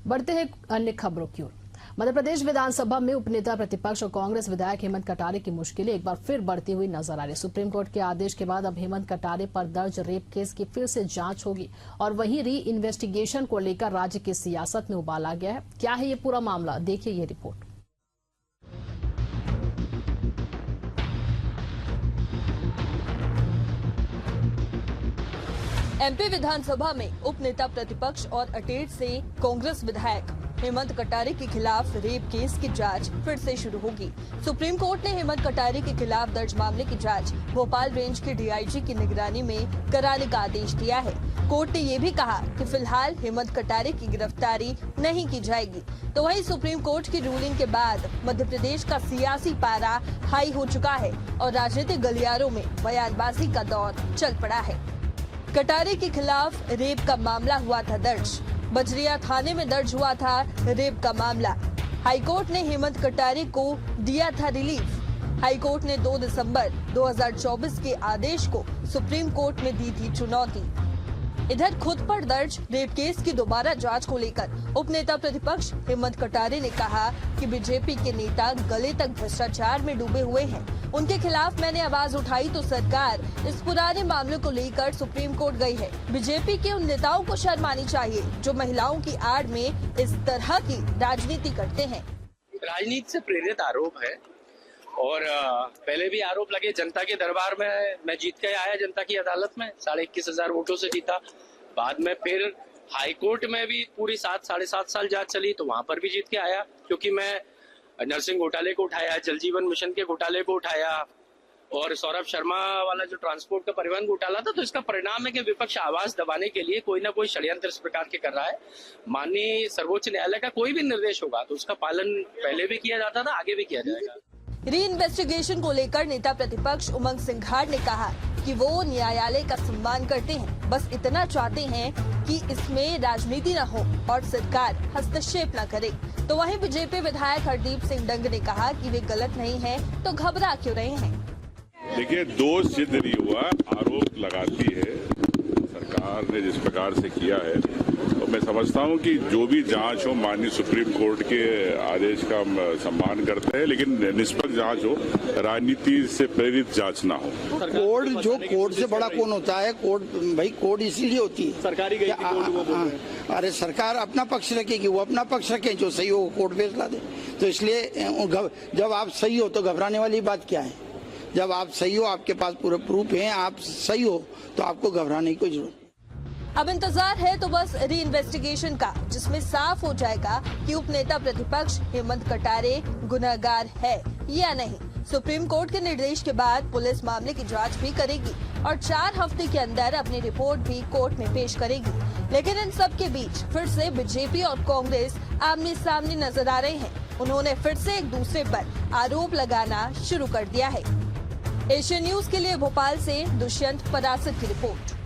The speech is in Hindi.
बढ़ते हैं अन्य खबरों की ओर। मध्य प्रदेश विधानसभा में उपनेता प्रतिपक्ष और कांग्रेस विधायक हेमंत कटारे की मुश्किलें एक बार फिर बढ़ती हुई नजर आ रही। सुप्रीम कोर्ट के आदेश के बाद अब हेमंत कटारे पर दर्ज रेप केस की फिर से जांच होगी और वहीं री इन्वेस्टिगेशन को लेकर राज्य की सियासत में उबाल आ गया है। क्या है ये पूरा मामला, देखिए ये रिपोर्ट। एमपी विधानसभा में उपनेता प्रतिपक्ष और अटेर से कांग्रेस विधायक हेमंत कटारे के खिलाफ रेप केस की जांच फिर से शुरू होगी। सुप्रीम कोर्ट ने हेमंत कटारे के खिलाफ दर्ज मामले की जांच भोपाल रेंज के डीआईजी की निगरानी में कराने का आदेश दिया है। कोर्ट ने ये भी कहा कि फिलहाल हेमंत कटारे की गिरफ्तारी नहीं की जाएगी। तो वहीं सुप्रीम कोर्ट की रूलिंग के बाद मध्य प्रदेश का सियासी पारा हाई हो चुका है और राजनीतिक गलियारों में बयानबाजी का दौर चल पड़ा है। कटारे के खिलाफ रेप का मामला हुआ था दर्ज। बजरिया थाने में दर्ज हुआ था रेप का मामला। हाईकोर्ट ने हेमंत कटारे को दिया था रिलीफ। हाईकोर्ट ने 2 दिसंबर 2024 के आदेश को सुप्रीम कोर्ट में दी थी चुनौती। इधर खुद पर दर्ज रेप केस की दोबारा जांच को लेकर उपनेता प्रतिपक्ष हेमंत कटारे ने कहा कि बीजेपी के नेता गले तक भ्रष्टाचार में डूबे हुए हैं। उनके खिलाफ मैंने आवाज उठाई तो सरकार इस पुराने मामले को लेकर सुप्रीम कोर्ट गई है। बीजेपी के उन नेताओं को शर्म आनी चाहिए जो महिलाओं की आड़ में इस तरह की राजनीति करते हैं। राजनीति से प्रेरित आरोप है और पहले भी आरोप लगे। जनता के दरबार में मैं जीत के आया, जनता की अदालत में 21,500 वोटों से जीता। बाद में फिर हाई कोर्ट में भी पूरी 7 साढ़े 7 साल जांच चली तो वहां पर भी जीत के आया, क्योंकि मैं नर्सिंग घोटाले को उठाया, जल जीवन मिशन के घोटाले को उठाया और सौरभ शर्मा वाला जो ट्रांसपोर्ट का परिवहन घोटाला था। तो इसका परिणाम है कि विपक्ष आवाज दबाने के लिए कोई ना कोई षड्यंत्र इस प्रकार के कर रहा है। माननीय सर्वोच्च न्यायालय का कोई भी निर्देश होगा तो उसका पालन पहले भी किया जाता था, आगे भी किया जाएगा। री इन्वेस्टिगेशन को लेकर नेता प्रतिपक्ष उमंग सिंघार ने कहा कि वो न्यायालय का सम्मान करते हैं, बस इतना चाहते हैं कि इसमें राजनीति न हो और सरकार हस्तक्षेप न करे। तो वहीं बीजेपी विधायक हरदीप सिंह डंग ने कहा कि वे गलत नहीं हैं, तो घबरा क्यों रहे हैं। देखिए, दोष सिद्ध नहीं हुआ, आरोप लगाती है सरकार ने जिस प्रकार से किया है। तो मैं समझता हूं कि जो भी जांच हो माननीय सुप्रीम कोर्ट के आदेश का हम सम्मान करते हैं, लेकिन निष्पक्ष जांच हो, राजनीति से प्रेरित जांच ना हो। कोर्ट से बड़ा कौन होता है? कोर्ट इसीलिए होती है सरकारी गई थी कोर्ट वो बोल रहे हैं। अरे सरकार अपना पक्ष रखेगी, वो अपना पक्ष रखे, जो सही हो कोर्ट फैसला दे। तो इसलिए जब आप सही हो तो घबराने वाली बात क्या है? जब आप सही हो, आपके पास पूरे प्रूफ हैं, आप सही हो, तो आपको घबराने की कोई जरूरत। अब इंतजार है तो बस री इन्वेस्टिगेशन का, जिसमें साफ हो जाएगा कि उपनेता प्रतिपक्ष हेमंत कटारे गुनहगार है या नहीं। सुप्रीम कोर्ट के निर्देश के बाद पुलिस मामले की जांच भी करेगी और 4 हफ्ते के अंदर अपनी रिपोर्ट भी कोर्ट में पेश करेगी। लेकिन इन सब के बीच फिर से बीजेपी और कांग्रेस आमने सामने नजर आ रहे हैं। उन्होंने फिर से एक दूसरे पर आरोप लगाना शुरू कर दिया है। एशियन न्यूज के लिए भोपाल से दुष्यंत परासित की रिपोर्ट।